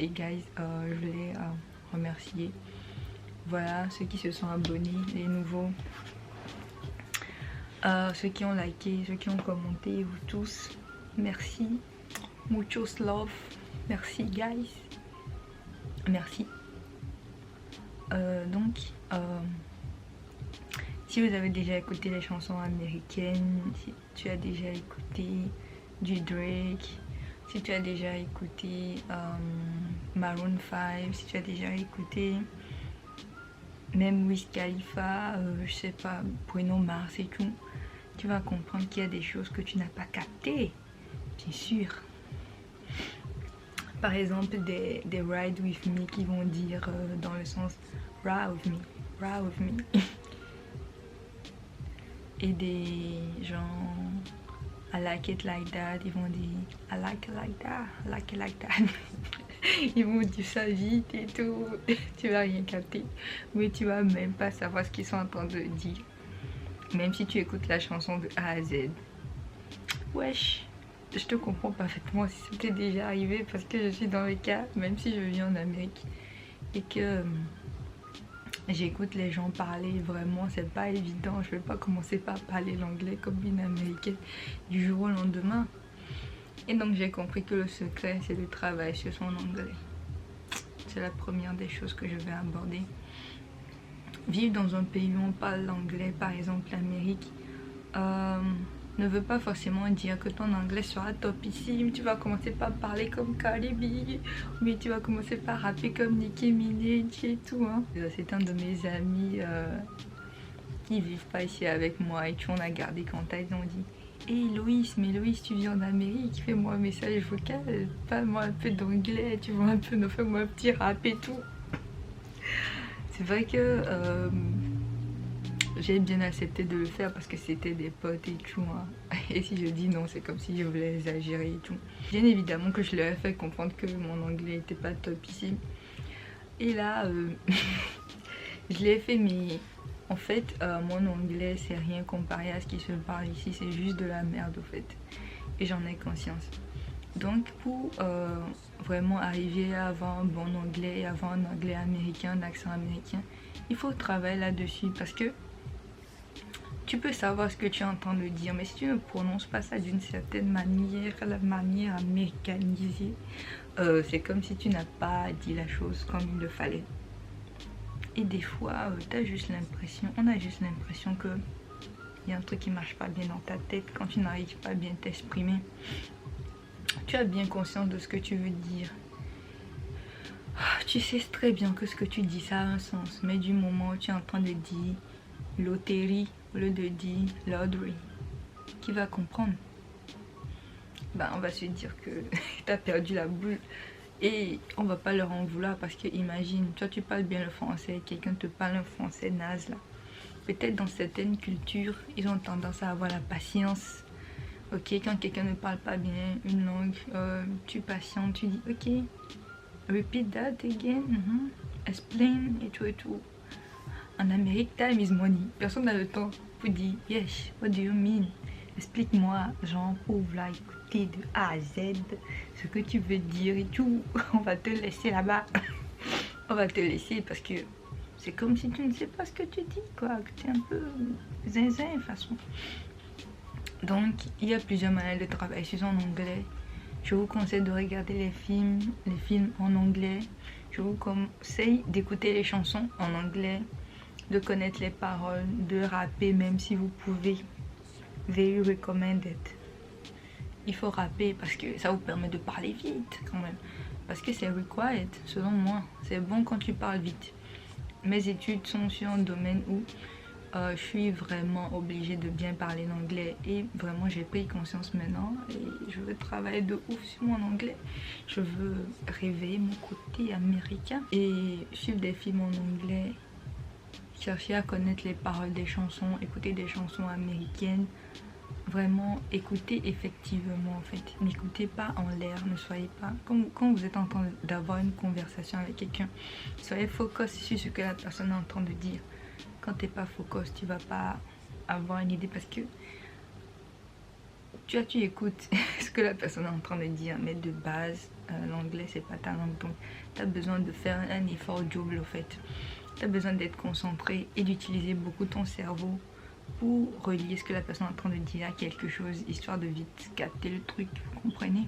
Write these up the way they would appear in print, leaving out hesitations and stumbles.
commencer, guys, je voulais remercier, voilà, ceux qui se sont abonnés, les nouveaux, ceux qui ont liké, ceux qui ont commenté, vous tous, merci, muchos love, merci guys, merci. Donc, si vous avez déjà écouté les chansons américaines, si tu as déjà écouté du Drake, si tu as déjà écouté Maroon 5, si tu as déjà écouté même Wiz Khalifa, je sais pas, Bruno Mars et tout, tu vas comprendre qu'il y a des choses que tu n'as pas captées, bien sûr. Par exemple, des Ride With Me qui vont dire dans le sens Ride With Me, Ride With Me. Et des gens I like it like that, ils vont dire I like it like that, I like it like that. Ils vont dire ça vite et tout, tu vas rien capter, mais tu vas même pas savoir ce qu'ils sont en train de dire, même si tu écoutes la chanson de A à Z. Wesh, je te comprends parfaitement si c'était déjà arrivé, parce que je suis dans le cas, même si je vis en Amérique et que j'écoute les gens parler, vraiment c'est pas évident. Je vais pas commencer par parler l'anglais comme une américaine du jour au lendemain. Et donc j'ai compris que le secret c'est de travailler sur son anglais. C'est la première des choses que je vais aborder. Vivre dans un pays où on parle l'anglais, par exemple l'Amérique, ne veut pas forcément dire que ton anglais sera topissime. Tu vas commencer par parler comme Cardi B, mais tu vas commencer par rapper comme Nicki Minaj et tout, hein. C'est un de mes amis qui vivent pas ici avec moi et tout, on a gardé contact. Ils ont dit hey Loïs, mais Loïs, tu viens d'Amérique, fais-moi un message vocal, parle-moi un peu d'anglais, tu vois, un peu, fais-moi un petit rap et tout. C'est vrai que j'ai bien accepté de le faire parce que c'était des potes et tout, hein. Et si je dis non, c'est comme si je voulais exagérer et tout. Bien évidemment que je leur ai fait comprendre que mon anglais était pas top ici. Et là, je l'ai fait, mais en fait, mon anglais c'est rien comparé à ce qui se parle ici. C'est juste de la merde au fait. Et j'en ai conscience. Donc pour vraiment arriver à avoir un bon anglais et avoir un anglais américain, un accent américain, il faut travailler là-dessus parce que tu peux savoir ce que tu es en train de dire, mais si tu ne prononces pas ça d'une certaine manière, la manière américanisée, c'est comme si tu n'as pas dit la chose comme il le fallait. Et des fois, t'as juste l'impression, on a juste l'impression que il y a un truc qui marche pas bien dans ta tête quand tu n'arrives pas à bien t'exprimer. Tu as bien conscience de ce que tu veux dire. Tu sais très bien que ce que tu dis ça a un sens, mais du moment où tu es en train de dire loterie au lieu de dire lottery, qui va comprendre? On va se dire que tu as perdu la boule et on va pas leur en vouloir parce que imagine, toi tu parles bien le français, quelqu'un te parle un français naze là. Peut-être dans certaines cultures, ils ont tendance à avoir la patience. Ok, quand quelqu'un ne parle pas bien une langue, tu patientes, tu dis ok, repeat that again, explain et tout et tout. En Amérique, time is money. Personne n'a le temps pour dire yes, what do you mean? Explique-moi, genre, ouvre là, écouter de A à Z ce que tu veux dire et tout. On va te laisser là-bas. On va te laisser parce que c'est comme si tu ne sais pas ce que tu dis, quoi. Que tu es un peu zinzin de façon. Donc, il y a plusieurs manières de travailler sur son anglais. Je vous conseille de regarder les films en anglais. Je vous conseille d'écouter les chansons en anglais, de connaître les paroles, de rapper même si vous pouvez. Very recommended. Il faut rapper parce que ça vous permet de parler vite quand même. Parce que c'est required, selon moi. C'est bon quand tu parles vite. Mes études sont sur un domaine où je suis vraiment obligée de bien parler l'anglais et vraiment j'ai pris conscience maintenant et je veux travailler de ouf sur mon anglais. Je veux réveiller mon côté américain et suivre des films en anglais, chercher à connaître les paroles des chansons, écouter des chansons américaines. Vraiment écoutez effectivement en fait, n'écoutez pas en l'air, ne soyez pas quand vous êtes en train d'avoir une conversation avec quelqu'un, soyez focus sur ce que la personne est en train de dire. Quand t'es pas focus, tu vas pas avoir une idée parce que tu écoutes ce que la personne est en train de dire, mais de base, l'anglais c'est pas ta langue, donc tu as besoin de faire un effort double au fait. Tu as besoin d'être concentré et d'utiliser beaucoup ton cerveau pour relier ce que la personne est en train de dire à quelque chose, histoire de vite capter le truc, vous comprenez?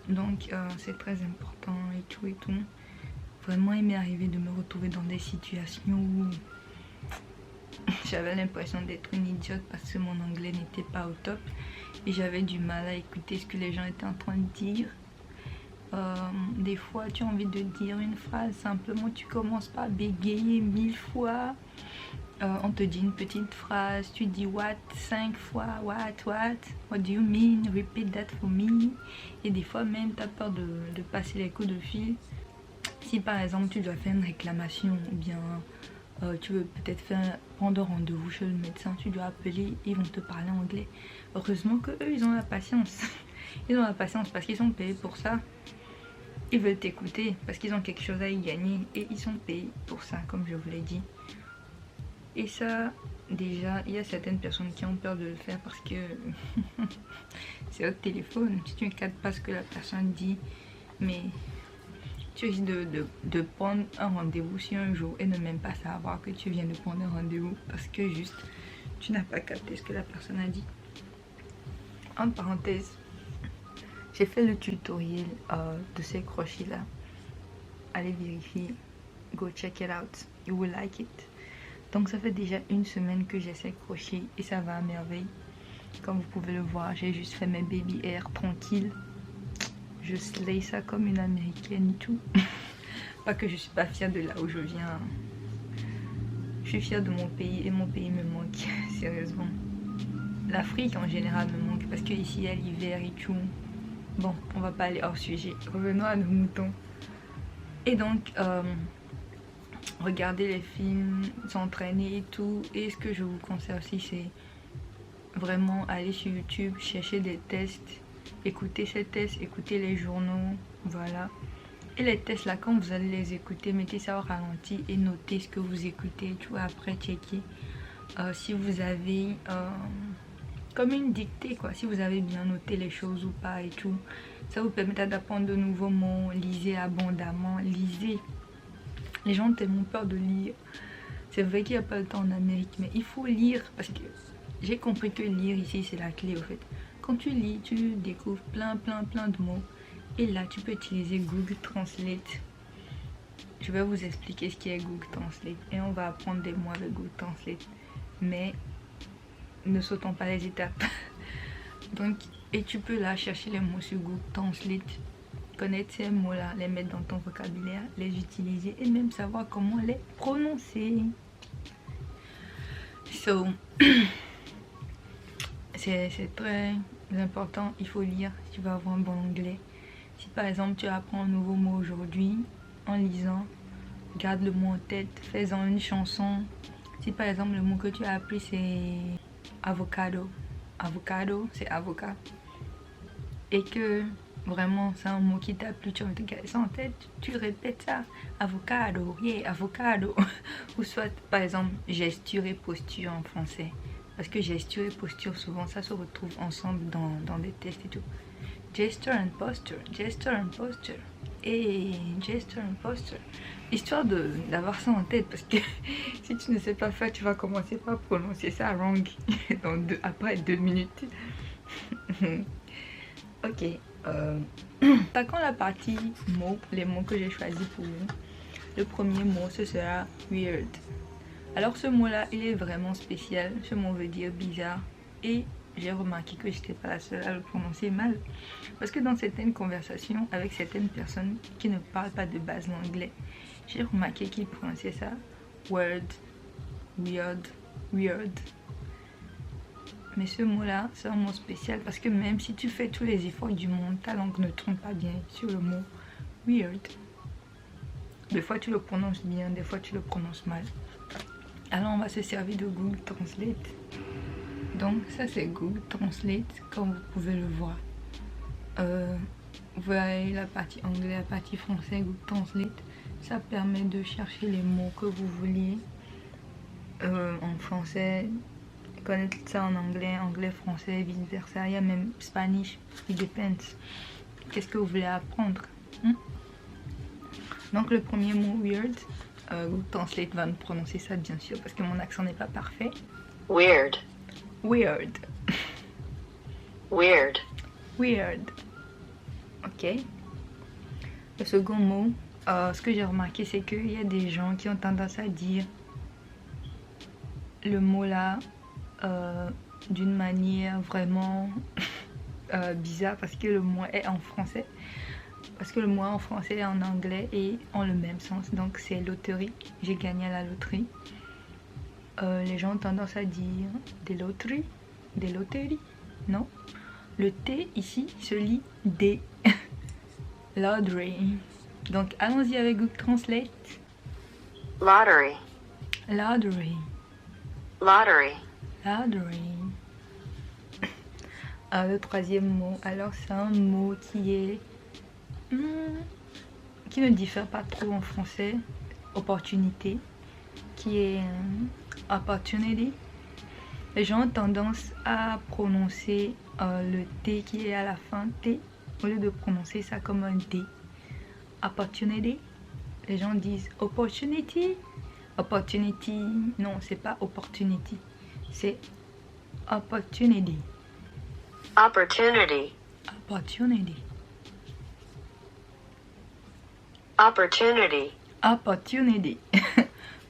Donc c'est très important et tout et tout. Vraiment, il m'est arrivé de me retrouver dans des situations où j'avais l'impression d'être une idiote parce que mon anglais n'était pas au top et j'avais du mal à écouter ce que les gens étaient en train de dire. Des fois tu as envie de dire une phrase, simplement tu commences par bégayer 1000 fois. On te dit une petite phrase, tu dis what 5 fois, what do you mean, repeat that for me. Et des fois même tu as peur de passer les coups de fil. Si par exemple tu dois faire une réclamation ou bien tu veux peut-être prendre rendez-vous chez le médecin, tu dois appeler, ils vont te parler anglais. Heureusement que eux ils ont la patience. Ils ont la patience parce qu'ils sont payés pour ça. Ils veulent t'écouter parce qu'ils ont quelque chose à y gagner et ils sont payés pour ça, comme je vous l'ai dit. Et ça, déjà, il y a certaines personnes qui ont peur de le faire parce que c'est au téléphone. Si tu ne captes pas ce que la personne dit, mais tu risques de prendre un rendez-vous sur un jour et ne même pas savoir que tu viens de prendre un rendez-vous parce que juste tu n'as pas capté ce que la personne a dit. En parenthèse, j'ai fait le tutoriel de ces crochets là. Allez vérifier, go check it out, you will like it. Donc ça fait déjà une semaine que j'ai ces crochets et ça va à merveille. Comme vous pouvez le voir, j'ai juste fait mes baby hair tranquille. Je slay ça comme une américaine et tout. Pas que je suis pas fière de là où je viens. Je suis fière de mon pays et mon pays me manque, sérieusement. L'Afrique en général me manque parce que ici il y a l'hiver et tout. Bon, on va pas aller hors sujet. Revenons à nos moutons. Et donc, regarder les films, s'entraîner et tout. Et ce que je vous conseille aussi, c'est vraiment aller sur YouTube, chercher des tests, écouter ces tests, écouter les journaux, voilà. Et les tests là, quand vous allez les écouter, mettez ça au ralenti et notez ce que vous écoutez, tu vois, après checker si vous avez comme une dictée quoi, si vous avez bien noté les choses ou pas et tout. Ça vous permettra d'apprendre de nouveaux mots. Lisez abondamment, lisez. Les gens ont tellement peur de lire. C'est vrai qu'il n'y a pas le temps en Amérique, mais il faut lire parce que j'ai compris que lire ici c'est la clé au fait. Quand tu lis, tu découvres plein de mots. Et là, tu peux utiliser Google Translate. Je vais vous expliquer ce qu'est Google Translate. Et on va apprendre des mots avec Google Translate. Mais ne sautons pas les étapes. Donc, et tu peux là chercher les mots sur Google Translate. Connaître ces mots-là, les mettre dans ton vocabulaire, les utiliser et même savoir comment les prononcer. So, c'est très important. Il faut lire si tu veux avoir un bon anglais. Si par exemple tu apprends un nouveau mot aujourd'hui, en lisant, garde le mot en tête, fais-en une chanson. Si par exemple le mot que tu as appris c'est avocado, avocado c'est avocat, et que vraiment c'est un mot qui t'a plu, tu vas te garder ça en tête, tu répètes ça, avocado, yeah, avocado. Ou soit par exemple gesture et posture en français, parce que gesture et posture souvent ça se retrouve ensemble dans des tests et tout. Gesture and posture, et gesture and posture, histoire d'avoir ça en tête parce que si tu ne sais pas faire, tu vas commencer par prononcer ça wrong après 2 minutes. Ok, attaquons la partie mots, les mots que j'ai choisis pour vous. Le premier mot ce sera weird. Alors ce mot là il est vraiment spécial, ce mot veut dire bizarre et j'ai remarqué que j'étais pas la seule à le prononcer mal. Parce que dans certaines conversations avec certaines personnes qui ne parlent pas de base l'anglais, j'ai remarqué qu'ils prononçaient ça word, weird, weird. Mais ce mot-là, c'est un mot spécial parce que même si tu fais tous les efforts du monde, ta langue ne trompe pas bien sur le mot weird. Des fois tu le prononces bien, des fois tu le prononces mal. Alors on va se servir de Google Translate. Donc ça c'est Google Translate, comme vous pouvez le voir. Vous voyez la partie anglais, la partie français, Google Translate. Ça permet de chercher les mots que vous vouliez en français, connaître ça en anglais, anglais, français, vice versa. Il y a même Spanish, it depends. Qu'est-ce que vous voulez apprendre? Donc le premier mot weird, Google Translate va me prononcer ça bien sûr parce que mon accent n'est pas parfait. Weird. Weird. Weird. Weird. Ok. Le second mot, ce que j'ai remarqué, c'est qu'il y a des gens qui ont tendance à dire le mot là d'une manière vraiment bizarre parce que le mot est en français. Parce que le mot en français et en anglais et ont le même sens. Donc c'est loterie. J'ai gagné à la loterie. Les gens ont tendance à dire des loteries. Des loteries. Non. Le T ici se lit D. Lottery. Donc allons-y avec Google Translate. Lottery. Lottery. Lottery. Lottery. Le troisième mot. Alors c'est un mot qui est... qui ne diffère pas trop en français. Opportunité. Qui est opportunity. Les gens ont tendance à prononcer le T qui est à la fin, T, au lieu de prononcer ça comme un D. Opportunity. Les gens disent opportunity. Opportunity. Non, c'est pas opportunity. C'est opportunity. Opportunity. Opportunity. Opportunity. Opportunity.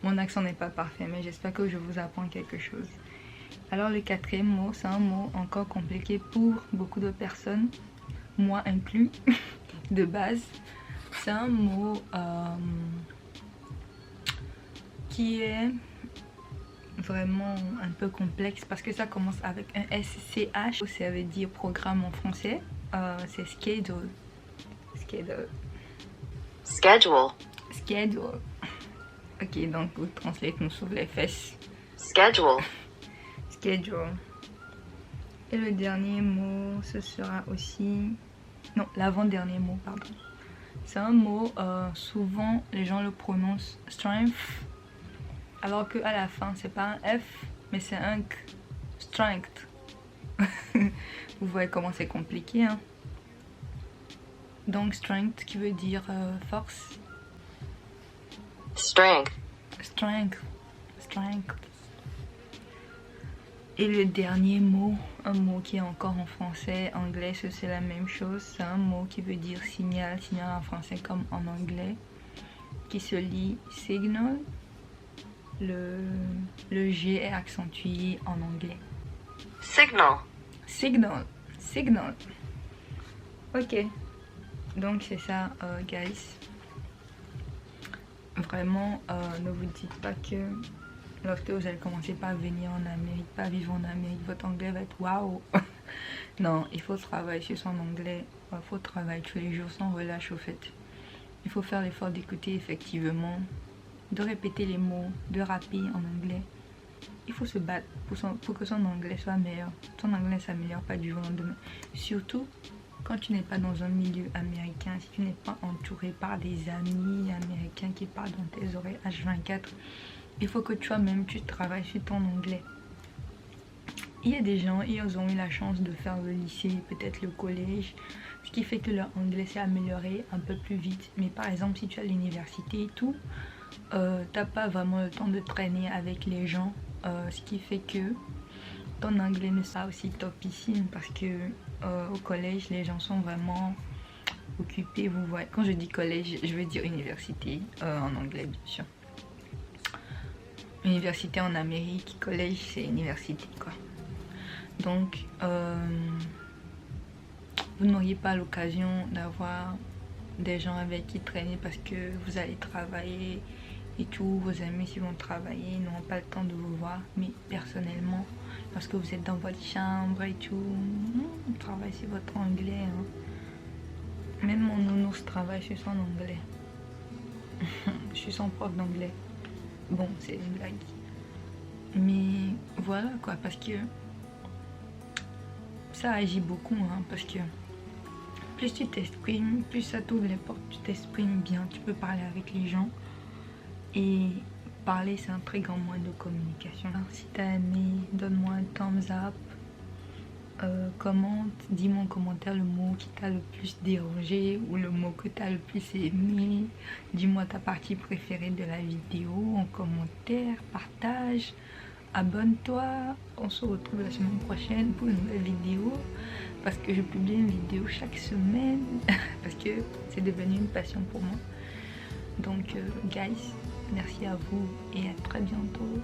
Mon accent n'est pas parfait, mais j'espère que je vous apprends quelque chose. Alors le quatrième mot, c'est un mot encore compliqué pour beaucoup de personnes, moi inclus, de base. C'est un mot qui est vraiment un peu complexe parce que ça commence avec un SCH. Ça veut dire programme en français. C'est schedule. Schedule. Schedule. Schedule. Ok, donc Google Translate nous sauve les fesses. Schedule. Schedule. Et le dernier mot, ce sera aussi... Non, l'avant-dernier mot, pardon. C'est un mot, souvent les gens le prononcent strength. Alors qu'à la fin, c'est pas un F, mais c'est un K. Strength. Vous voyez comment c'est compliqué, hein? Donc strength qui veut dire force. Strength. Strength. Strength. Et le dernier mot, un mot qui est encore en français, anglais, c'est la même chose. C'est un mot qui veut dire signal, signal en français comme en anglais, qui se lit signal. Le G est accentué en anglais. Signal. Signal. Signal. Ok. Donc c'est ça, guys. Vraiment, ne vous dites pas que lorsque vous allez commencer par venir en Amérique, pas vivre en Amérique, votre anglais va être waouh. Non, il faut travailler sur son anglais. Il faut travailler tous les jours sans relâche au fait. Il faut faire l'effort d'écouter effectivement, de répéter les mots, de rapper en anglais. Il faut se battre pour que son anglais soit meilleur. Ton anglais ne s'améliore pas du jour au lendemain. Surtout quand tu n'es pas dans un milieu américain, si tu n'es pas entouré par des amis américains qui parlent dans tes oreilles H24, il faut que toi-même tu travailles sur ton anglais. Il y a des gens, ils ont eu la chance de faire le lycée, peut-être le collège, ce qui fait que leur anglais s'est amélioré un peu plus vite. Mais par exemple, si tu as l'université et tout, t'as pas vraiment le temps de traîner avec les gens, ce qui fait que ton anglais ne sera aussi topissime parce que au collège, les gens sont vraiment occupés. Vous voyez, quand je dis collège, je veux dire université en anglais, bien sûr. Université en Amérique, collège, c'est université, quoi. Donc, vous n'auriez pas l'occasion d'avoir des gens avec qui traîner parce que vous allez travailler et tout. Vos amis, si vont travailler, n'auront pas le temps de vous voir. Mais personnellement, lorsque vous êtes dans votre chambre et tout, travaillez sur votre anglais. Hein. Même mon nounours travaille sur son anglais. Je suis son prof d'anglais. Bon, c'est une blague. Mais voilà quoi, parce que ça agit beaucoup, hein, parce que plus tu t'exprimes, plus ça t'ouvre les portes, tu t'exprimes bien, tu peux parler avec les gens. Et parler, c'est un très grand moyen de communication. Alors, si t'as aimé, donne-moi un thumbs up. Commente, dis-moi en commentaire le mot qui t'a le plus dérangé ou le mot que t'as le plus aimé. Dis-moi ta partie préférée de la vidéo en commentaire, partage, abonne-toi. On se retrouve la semaine prochaine pour une nouvelle vidéo parce que je publie une vidéo chaque semaine parce que c'est devenu une passion pour moi. Donc guys, merci à vous et à très bientôt.